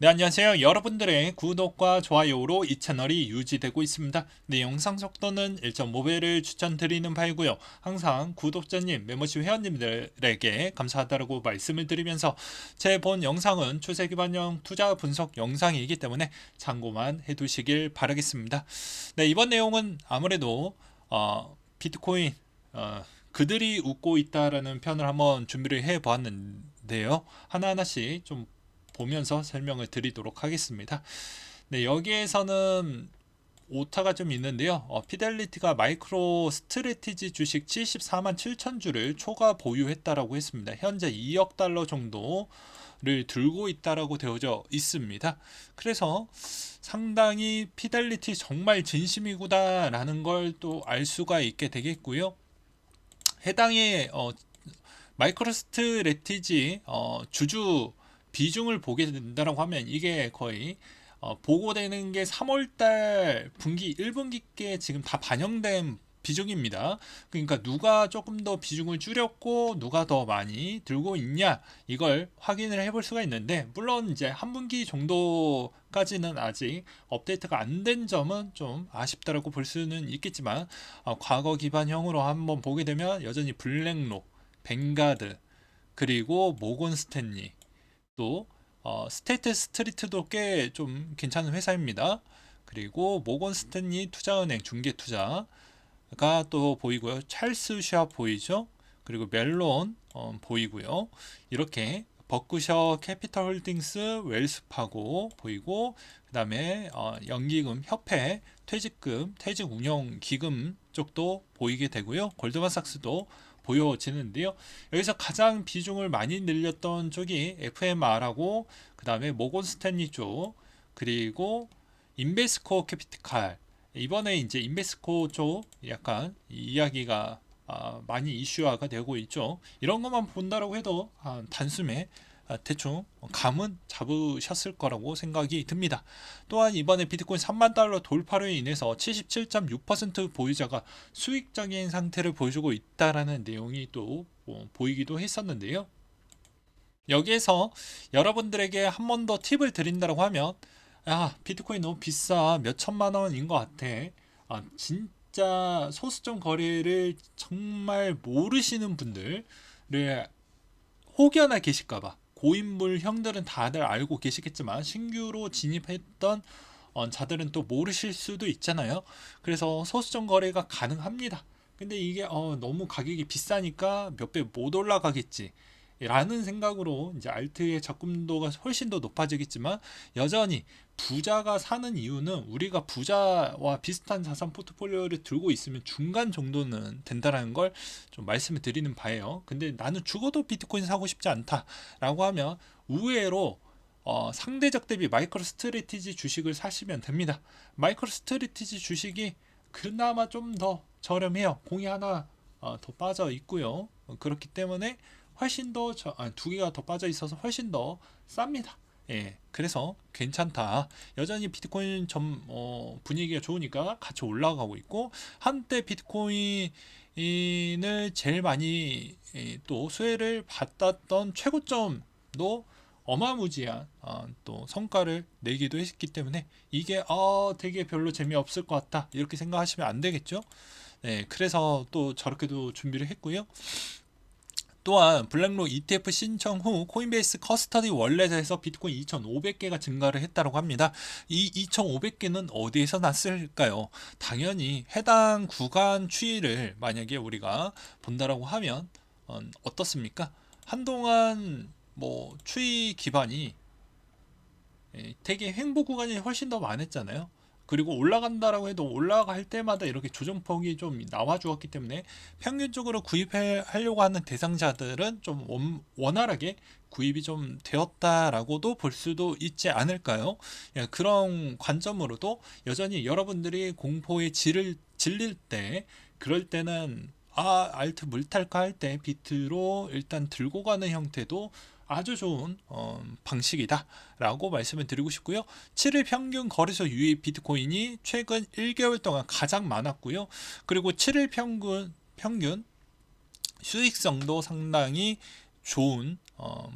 네, 안녕하세요. 여러분들의 구독과 좋아요로 이 채널이 유지되고 있습니다. 네, 영상 속도는 1.5배를 추천드리는 바이고요. 항상 구독자님, 멤버십 회원님들에게 감사하다고 말씀을 드리면서 제 본 영상은 추세 기반형 투자 분석 영상이기 때문에 참고만 해두시길 바라겠습니다. 네, 이번 내용은 아무래도 비트코인 그들이 웃고 있다라는 편을 한번 준비를 해 보았는데요. 하나하나씩 좀 보면서 설명을 드리도록 하겠습니다. 네, 여기에서는 오타가 좀 있는데요. 피델리티가 마이크로 스트래티지 주식 74만 7천 주를 초과 보유했다라고 했습니다. 현재 2억 달러 정도를 들고 있다라고 되어져 있습니다. 그래서 상당히 피델리티 정말 진심이구나라는 걸 또 알 수가 있게 되겠고요. 해당의 마이크로 스트래티지 주주 비중을 보게 된다고 하면 이게 거의 보고되는 게 3월달 분기 1분기께 지금 다 반영된 비중입니다. 그러니까 누가 조금 더 비중을 줄였고 누가 더 많이 들고 있냐 이걸 확인을 해볼 수가 있는데, 물론 이제 한 분기 정도까지는 아직 업데이트가 안 된 점은 좀 아쉽다라고 볼 수는 있겠지만, 과거 기반형으로 한번 보게 되면 여전히 블랙록, 뱅가드, 그리고 모건 스탠리, 또 스테이트 스트리트도 꽤 좀 괜찮은 회사입니다. 그리고 모건 스탠리 투자은행 중개투자가 또 보이고요. 찰스 샵 보이죠? 그리고 멜론 보이고요. 이렇게 버크셔 캐피털 홀딩스, 웰스파고 보이고, 그 다음에 연기금 협회, 퇴직금, 퇴직 운용 기금 쪽도 보이게 되고요. 골드만삭스도 보여지는데요. 여기서 가장 비중을 많이 늘렸던 쪽이 FMR하고, 그 다음에 모건 스탠리 쪽, 그리고 인베스코 캐피탈. 이번에 이제 인베스코 쪽 약간 이야기가 많이 이슈화가 되고 있죠. 이런 것만 본다라고 해도 단숨에 대충 감은 잡으셨을 거라고 생각이 듭니다. 또한 이번에 비트코인 3만 달러 돌파로 인해서 77.6% 보유자가 수익적인 상태를 보여주고 있다라는 내용이 또 보이기도 했었는데요. 여기에서 여러분들에게 한 번 더 팁을 드린다고 하면, 비트코인 너무 비싸, 몇 천만 원인 것 같아, 진짜 소수점 거래를 정말 모르시는 분들을 혹여나 계실까봐, 고인물 형들은 다들 알고 계시겠지만 신규로 진입했던 자들은 또 모르실 수도 있잖아요. 그래서 소수점 거래가 가능합니다. 근데 이게 너무 가격이 비싸니까 몇 배 못 올라가겠지 라는 생각으로 이제 알트의 접근도가 훨씬 더 높아지겠지만, 여전히 부자가 사는 이유는 우리가 부자와 비슷한 자산 포트폴리오를 들고 있으면 중간 정도는 된다라는 걸 좀 말씀을 드리는 바예요. 근데 나는 죽어도 비트코인 사고 싶지 않다라고 하면 의외로 상대적 대비 마이크로 스트래티지 주식을 사시면 됩니다. 마이크로 스트래티지 주식이 그나마 좀 더 저렴해요. 공이 하나 더 빠져 있고요. 그렇기 때문에 훨씬 더 두 개가 더 빠져 있어서 훨씬 더 쌉니다. 예, 그래서 괜찮다. 여전히 비트코인 분위기가 좋으니까 같이 올라가고 있고, 한때 비트코인을 제일 많이 또 수혜를 받았던 최고점도 어마무지한 또 성과를 내기도 했기 때문에, 이게 되게 별로 재미없을 것 같다 이렇게 생각하시면 안 되겠죠. 네, 그래서 또 저렇게도 준비를 했고요. 또한 블랙록 ETF 신청 후 코인베이스 커스터디 월렛에서 비트코인 2,500개가 증가를 했다고 합니다. 이 2,500개는 어디에서 났을까요? 당연히 해당 구간 추이를 만약에 우리가 본다라고 하면 어떻습니까? 한동안 뭐 추이 기반이 되게 횡보 구간이 훨씬 더 많았잖아요. 그리고 올라간다라고 해도 올라갈 때마다 이렇게 조정폭이 좀 나와 주었기 때문에 평균적으로 구입하려고 하는 대상자들은 좀 원활하게 구입이 좀 되었다라고도 볼 수도 있지 않을까요? 예, 그런 관점으로도 여전히 여러분들이 공포에 질릴 때, 그럴 때는 알트 물탈까 할 때 비트로 일단 들고 가는 형태도 아주 좋은 방식이다 라고 말씀을 드리고 싶고요. 7일 평균 거래소 유입 비트코인이 최근 1개월 동안 가장 많았고요. 그리고 7일 평균 수익성도 상당히 좋은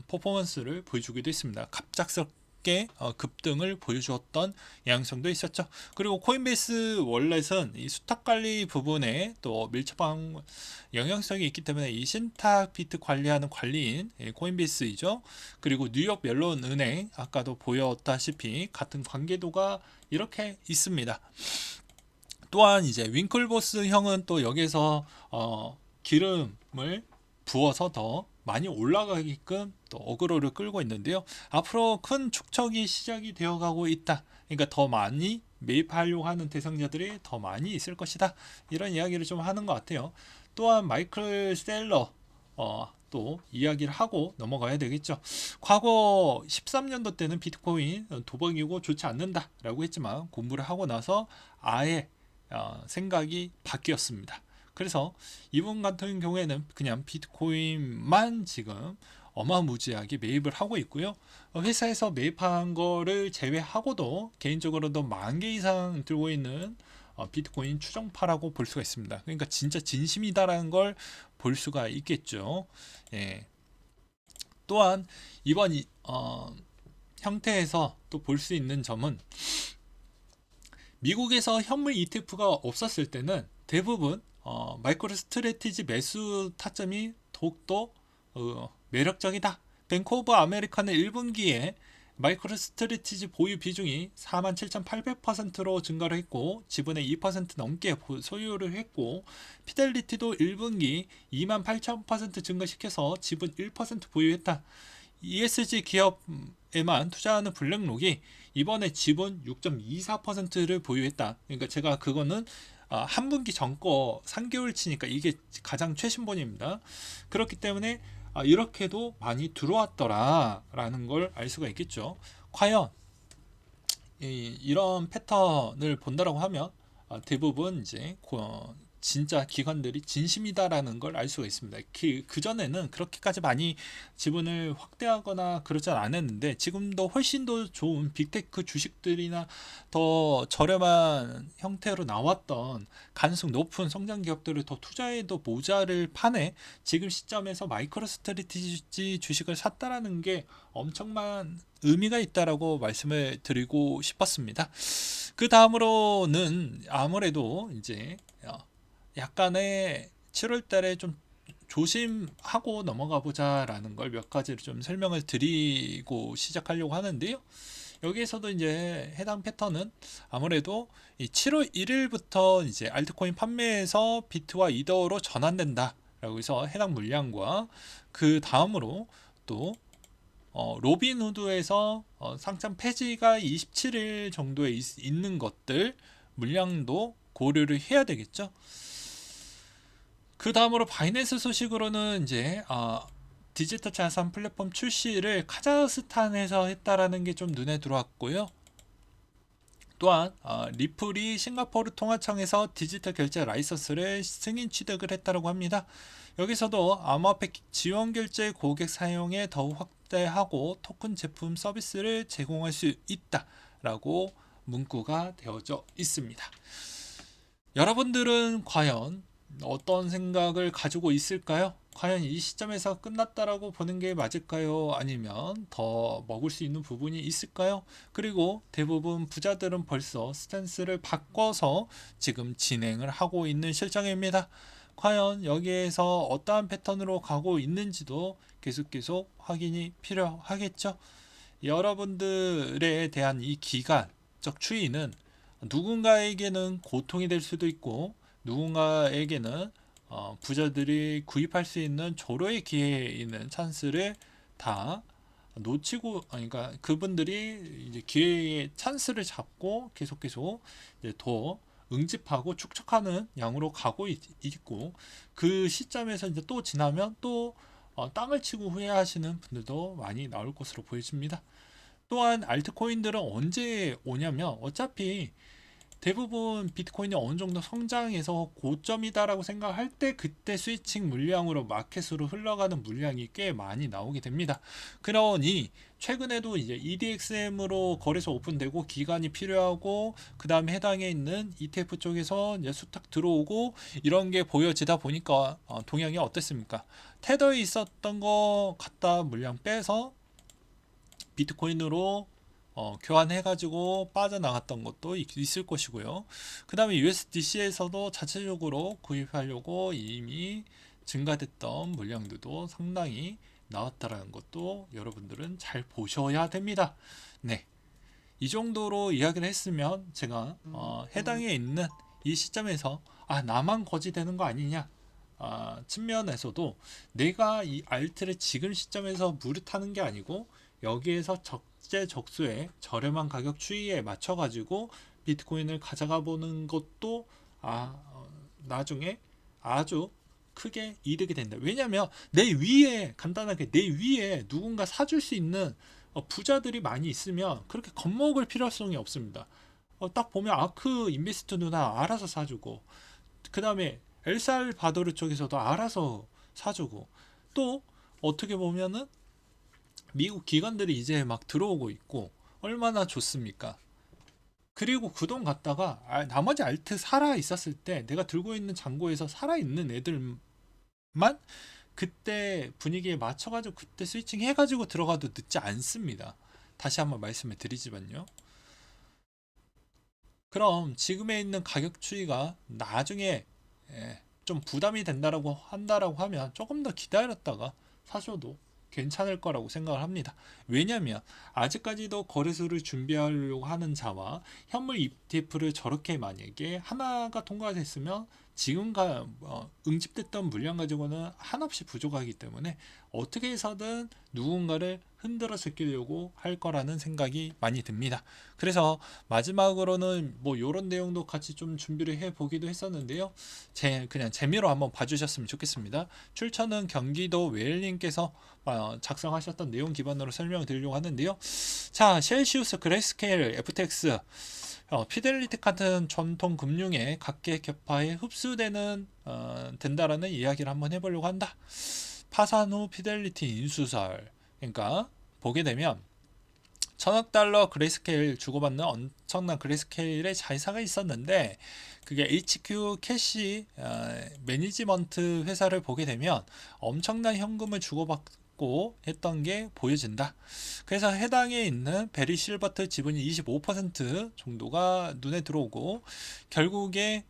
퍼포먼스를 보여주기도 했습니다. 함께 급등을 보여주었던 양상도 있었죠. 그리고 코인베이스 월렛은 이 수탁 관리 부분에 또 밀접한 영향성이 있기 때문에 이 신탁 비트 관리하는 관리인 코인베이스이죠. 그리고 뉴욕 멜론 은행 아까도 보였다시피 같은 관계도가 이렇게 있습니다. 또한 이제 윙클보스 형은 또 여기서 기름을 부어서 더 많이 올라가게끔 또 어그로를 끌고 있는데요. 앞으로 큰 축적이 시작이 되어가고 있다. 그러니까 더 많이 매입하려고 하는 대상자들이 더 많이 있을 것이다. 이런 이야기를 좀 하는 것 같아요. 또한 마이클 셀러 또 이야기를 하고 넘어가야 되겠죠. 과거 13년도 때는 비트코인 도박이고 좋지 않는다 라고 했지만 공부를 하고 나서 아예 생각이 바뀌었습니다. 그래서 이분 같은 경우에는 그냥 비트코인만 지금 어마무지하게 매입을 하고 있고요. 회사에서 매입한 거를 제외하고도 개인적으로도 10,000개 이상 들고 있는 비트코인 추정파라고 볼 수가 있습니다. 그러니까 진짜 진심이다라는 걸 볼 수가 있겠죠. 예. 또한 이번 형태에서 또 볼 수 있는 점은 미국에서 현물 ETF가 없었을 때는 대부분 마이크로 스트래티지 매수 타점이 더욱더 매력적이다. 뱅크 오브 아메리카는 1분기에 마이크로 스트래티지 보유 비중이 47,800%로 증가를 했고 지분의 2% 넘게 소유를 했고 피델리티도 1분기 28,000% 증가시켜서 지분 1% 보유했다. ESG 기업에만 투자하는 블랙록이 이번에 지분 6.24%를 보유했다. 그러니까 제가 그거는 한 분기 전 거 3개월치니까 이게 가장 최신본입니다. 그렇기 때문에 이렇게도 많이 들어왔더라라는 걸 알 수가 있겠죠. 과연 이런 패턴을 본다라고 하면 대부분 이제 진짜 기관들이 진심이다라는 걸 알 수가 있습니다. 그 전에는 그렇게까지 많이 지분을 확대하거나 그러지 않았는데 지금도 훨씬 더 좋은 빅테크 주식들이나 더 저렴한 형태로 나왔던 가능성 높은 성장 기업들을 더 투자해도 모자를 판에 지금 시점에서 마이크로 스트래티지 주식을 샀다라는 게 엄청난 의미가 있다라고 말씀을 드리고 싶었습니다. 그 다음으로는 아무래도 이제 약간의 7월 달에 좀 조심하고 넘어가 보자라는 걸 몇 가지를 좀 설명을 드리고 시작하려고 하는데요. 여기에서도 이제 해당 패턴은 아무래도 이 7월 1일부터 이제 알트코인 판매에서 비트와 이더로 전환된다 라고 해서 해당 물량과 그 다음으로 또 로빈후드에서 상장 폐지가 27일 정도에 있는 것들 물량도 고려를 해야 되겠죠. 그 다음으로 바이낸스 소식으로는 이제 디지털 자산 플랫폼 출시를 카자흐스탄에서 했다라는 게 좀 눈에 들어왔고요. 또한 리플이 싱가포르 통화청에서 디지털 결제 라이선스를 승인 취득을 했다고 합니다. 여기서도 암호화폐 지원 결제 고객 사용에 더욱 확대하고 토큰 제품 서비스를 제공할 수 있다라고 문구가 되어져 있습니다. 여러분들은 과연 어떤 생각을 가지고 있을까요? 과연 이 시점에서 끝났다라고 보는 게 맞을까요? 아니면 더 먹을 수 있는 부분이 있을까요? 그리고 대부분 부자들은 벌써 스탠스를 바꿔서 지금 진행을 하고 있는 실정입니다. 과연 여기에서 어떠한 패턴으로 가고 있는지도 계속 확인이 필요하겠죠. 여러분들에 대한 이 기간적 추이는 누군가에게는 고통이 될 수도 있고 누군가에게는 부자들이 구입할 수 있는 조로의 기회에 있는 찬스를 다 놓치고, 그러니까 그분들이 이제 기회의 찬스를 잡고 계속 이제 더 응집하고 축적하는 양으로 가고 있고 그 시점에서 이제 또 지나면 또 땅을 치고 후회하시는 분들도 많이 나올 것으로 보여집니다. 또한 알트코인들은 언제 오냐면 어차피 대부분 비트코인이 어느 정도 성장해서 고점이다라고 생각할 때 그때 스위칭 물량으로 마켓으로 흘러가는 물량이 꽤 많이 나오게 됩니다. 그러니 최근에도 이제 EDXM으로 거래소 오픈되고 기간이 필요하고 그 다음에 해당에 있는 ETF 쪽에서 이제 수탁 들어오고 이런 게 보여지다 보니까 동향이 어땠습니까? 테더에 있었던 거 갖다 물량 빼서 비트코인으로 교환해가지고 빠져나갔던 것도 있을 것이고요. 그 다음에 USDC에서도 자체적으로 구입하려고 이미 증가됐던 물량들도 상당히 나왔다라는 것도 여러분들은 잘 보셔야 됩니다. 네. 이 정도로 이야기를 했으면 제가 해당에 있는 이 시점에서 나만 거지되는 거 아니냐 측면에서도 내가 이 알트를 지금 시점에서 무릇하는 게 아니고 여기에서 적재적소에 저렴한 가격 추이에 맞춰 가지고 비트코인을 가져가 보는 것도 나중에 아주 크게 이득이 된다. 왜냐하면 내 위에 간단하게 내 위에 누군가 사줄 수 있는 부자들이 많이 있으면 그렇게 겁먹을 필요성이 없습니다. 딱 보면 아크 인베스트 누나 알아서 사주고, 그 다음에 엘살바도르 쪽에서도 알아서 사주고, 또 어떻게 보면은 미국 기관들이 이제 막 들어오고 있고 얼마나 좋습니까? 그리고 그 돈 갖다가 나머지 알트 살아 있었을 때 내가 들고 있는 잔고에서 살아 있는 애들만 그때 분위기에 맞춰가지고 그때 스위칭 해가지고 들어가도 늦지 않습니다. 다시 한번 말씀을 드리지만요. 그럼 지금에 있는 가격 추이가 나중에 좀 부담이 된다라고 한다라고 하면 조금 더 기다렸다가 사셔도 괜찮을 거라고 생각을 합니다. 왜냐하면 아직까지도 거래소를 준비하려고 하는 자와 현물 ETF를 저렇게 만약에 하나가 통과가 됐으면 지금과 응집됐던 물량 가지고는 한없이 부족하기 때문에 어떻게 해서든 누군가를 흔들어 제끼려고 할 거라는 생각이 많이 듭니다. 그래서 마지막으로는 뭐 이런 내용도 같이 좀 준비를 해 보기도 했었는데요. 그냥 재미로 한번 봐주셨으면 좋겠습니다. 출처는 경기도 웨일님께서 작성하셨던 내용 기반으로 설명을 드리려고 하는데요. 자, 셀시우스, 그레이스케일, FTX, 피델리티 같은 전통 금융의 각계 격파에 흡수되는 된다라는 이야기를 한번 해보려고 한다. 파산 후 피델리티 인수설, 그러니까 보게 되면 1000억 달러 그레이스케일 주고받는 엄청난 그레이스케일의 자회사가 있었는데 그게 HQ 캐시 매니지먼트 회사를 보게 되면 엄청난 현금을 주고받고 했던 게 보여진다. 그래서 해당에 있는 베리 실버트 지분이 25% 정도가 눈에 들어오고 결국에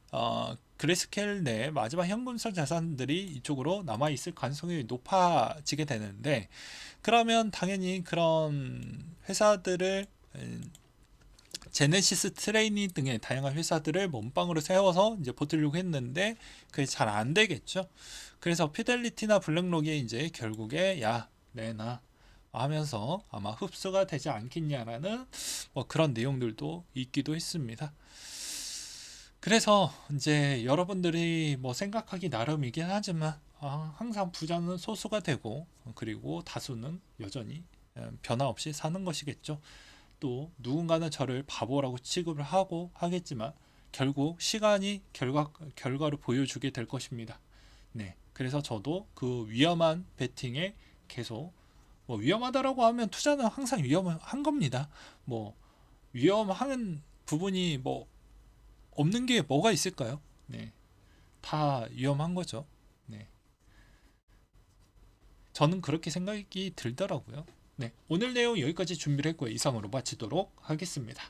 그레이스케일 내 마지막 현금성 자산들이 이쪽으로 남아있을 가능성이 높아지게 되는데, 그러면 당연히 그런 회사들을 제네시스 트레이니 등의 다양한 회사들을 몸빵으로 세워서 이제 버티려고 했는데 그게 잘 안 되겠죠. 그래서 피델리티나 블랙록이 이제 결국에 내놔 하면서 아마 흡수가 되지 않겠냐라는 그런 내용들도 있기도 했습니다. 그래서 이제 여러분들이 생각하기 나름이긴 하지만 항상 부자는 소수가 되고 그리고 다수는 여전히 변화 없이 사는 것이겠죠. 또 누군가는 저를 바보라고 취급을 하고 하겠지만 결국 시간이 결과를 보여주게 될 것입니다. 네, 그래서 저도 그 위험한 베팅에 계속 위험하다라고 하면 투자는 항상 위험한 겁니다. 위험한 부분이 없는 게 뭐가 있을까요? 네, 다 위험한 거죠. 네, 저는 그렇게 생각이 들더라고요. 네, 오늘 내용 여기까지 준비를 했고요. 이상으로 마치도록 하겠습니다.